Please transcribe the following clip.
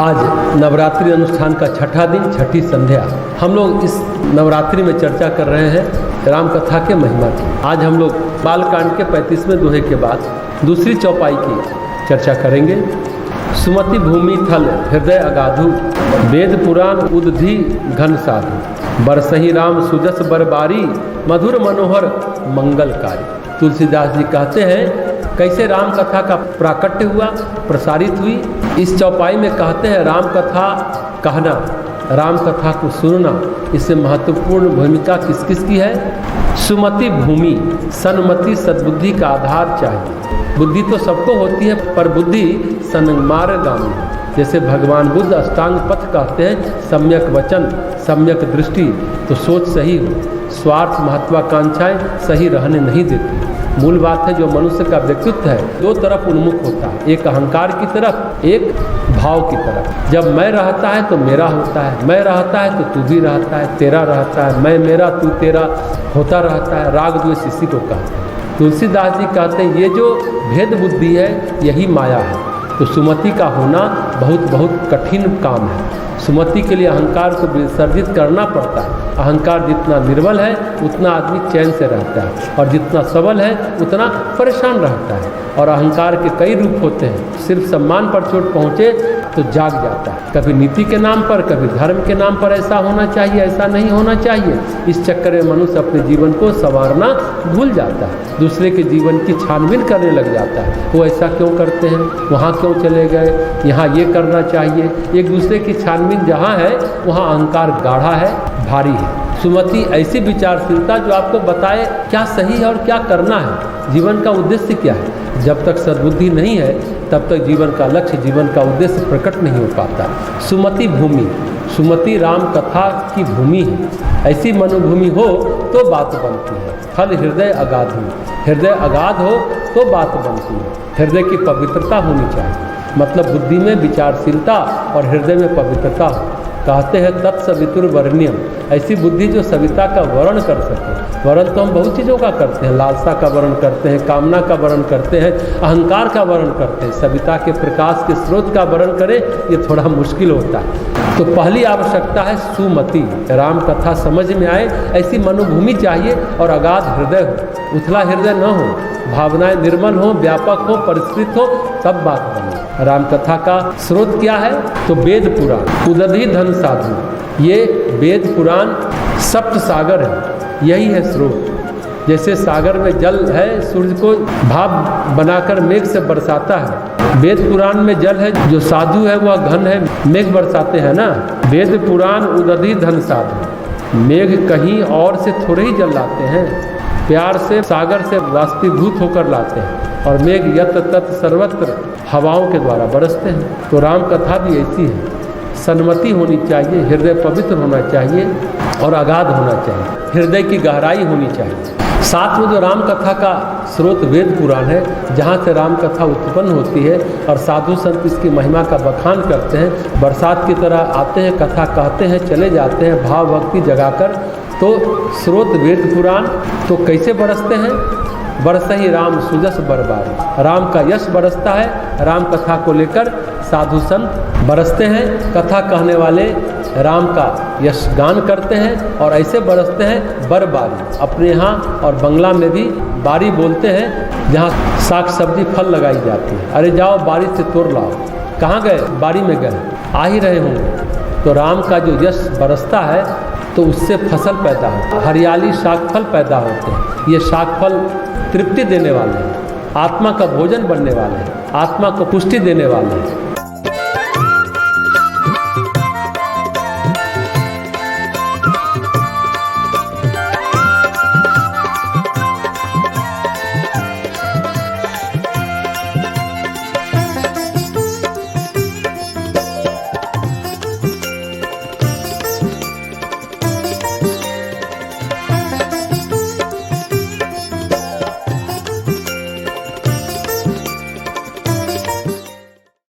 आज नवरात्रि अनुष्ठान का छठा दिन, छठी संध्या। हम लोग इस नवरात्रि में चर्चा कर रहे हैं राम कथा के महिमा की। आज हम लोग बालकांड के 35वें दोहे के बाद दूसरी चौपाई की चर्चा करेंगे। सुमति भूमि थल हृदय अगाधु, वेद पुराण उदधि घन साधु, बरसही राम सुजस बरबारी, मधुर मनोहर मंगलकारी। तुलसीदास जी कहते हैं कैसे राम कथा का प्राकट्य हुआ, प्रसारित हुई। इस चौपाई में कहते हैं राम कथा कहना, राम कथा को सुनना, इससे महत्वपूर्ण भूमिका किस किस की है। सुमति भूमि, सन्मति सद्बुद्धि का आधार चाहिए। बुद्धि तो सबको होती है, पर बुद्धि सन्मार्गामी है। जैसे भगवान बुद्ध अष्टांग पथ कहते हैं, सम्यक वचन, सम्यक दृष्टि, तो सोच सही हो, स्वार्थ महत्वाकांक्षाएं सही रहने नहीं देती। मूल बात है जो मनुष्य का व्यक्तित्व है दो तरफ उन्मुख होता है, एक अहंकार की तरफ, एक भाव की तरफ। जब मैं रहता है तो मेरा होता है, मैं रहता है तो तू भी रहता है, तेरा रहता है, मैं मेरा तू तेरा होता रहता है। राग द्वेष इसी को कहते हैं। तुलसीदास जी कहते हैं ये जो भेद बुद्धि है यही माया है। तो सुमति का होना बहुत बहुत कठिन काम है। सुमति के लिए अहंकार को विसर्जित करना पड़ता है। अहंकार जितना निर्बल है उतना आदमी चैन से रहता है, और जितना सबल है उतना परेशान रहता है। और अहंकार के कई रूप होते हैं। सिर्फ सम्मान पर चोट पहुँचे तो जाग जाता है। कभी नीति के नाम पर, कभी धर्म के नाम पर ऐसा होना चाहिए, ऐसा नहीं होना चाहिए। इस चक्कर में मनुष्य अपने जीवन को संवारना भूल जाता है, दूसरे के जीवन की छानबीन करने लग जाता है। वो ऐसा क्यों करते हैं, वहाँ क्यों चले गए, यहाँ ये करना चाहिए। एक दूसरे की छानबीन जहाँ है वहाँ अहंकार गाढ़ा है, भारी है। सुमति ऐसी विचारशीलता जो आपको बताए क्या सही है और क्या करना है, जीवन का उद्देश्य क्या है। जब तक सद्बुद्धि नहीं है तब तक जीवन का लक्ष्य, जीवन का उद्देश्य प्रकट नहीं हो पाता। सुमति भूमि, सुमति राम कथा की भूमि है। ऐसी मनोभूमि हो तो बात बनती है। फल हृदय अगाधु, हृदय अगाध हो तो बात बनती है। हृदय की पवित्रता होनी चाहिए, मतलब बुद्धि में विचारशीलता और हृदय में पवित्रता हो। कहते हैं तत्सवितुर वर्ण्यम, ऐसी बुद्धि जो सविता का वर्ण कर सके। वर्ण तो हम बहुत चीज़ों का करते हैं, लालसा का वर्ण करते हैं, कामना का वर्ण करते हैं, अहंकार का वर्ण करते हैं। सविता के प्रकाश के स्रोत का वर्ण करें ये थोड़ा मुश्किल होता है। तो पहली आवश्यकता है सुमति, राम कथा समझ में आए ऐसी मनोभूमि चाहिए, और अगाध हृदय हो, उथला हृदय न हो, भावनाएं निर्मल हो, व्यापक हो, परिष्कृत हो, तब बात बने। राम कथा का स्रोत क्या है, तो वेद पुराण उदधि धन साधु। ये वेद पुराण सप्त सागर है, यही है स्रोत। जैसे सागर में जल है, सूर्य को भाप बनाकर मेघ से बरसाता है। वेद पुराण में जल है, जो साधु है वह घन है, मेघ बरसाते हैं ना। वेद पुराण उदधि धन साधु, मेघ कहीं और से थोड़े ही जल लाते हैं, प्यार से सागर से वाष्पीभूत होकर लाते हैं, और मेघ यत तत सर्वत्र हवाओं के द्वारा बरसते हैं। तो राम कथा भी ऐसी है, सन्मति होनी चाहिए, हृदय पवित्र होना चाहिए और अगाध होना चाहिए, हृदय की गहराई होनी चाहिए। साथ में जो राम कथा का स्रोत वेद पुराण है, जहाँ से राम कथा उत्पन्न होती है, और साधु संत इसकी महिमा का बखान करते हैं। बरसात की तरह आते हैं, कथा कहते हैं, चले जाते हैं, भाव भक्ति जगाकर। तो स्रोत वेद पुराण। तो कैसे बरसते हैं, बरसही राम सुजस बरबारी, राम का यश बरसता है। राम कथा को लेकर साधु संत बरसते हैं, कथा कहने वाले राम का यश गान करते हैं, और ऐसे बरसते हैं बरबारी। अपने यहाँ और बंगला में भी बारी बोलते हैं, जहाँ साग सब्जी फल लगाई जाती है। अरे जाओ बारी से तोड़ लाओ, कहाँ गए, बारी में गए, आ ही रहे होंगे। तो राम का जो यश बरसता है तो उससे फसल पैदा होती है, हरियाली शाक फल पैदा होते हैं। ये शाक फल तृप्ति देने वाले हैं, आत्मा का भोजन बनने वाले हैं, आत्मा को पुष्टि देने वाले हैं।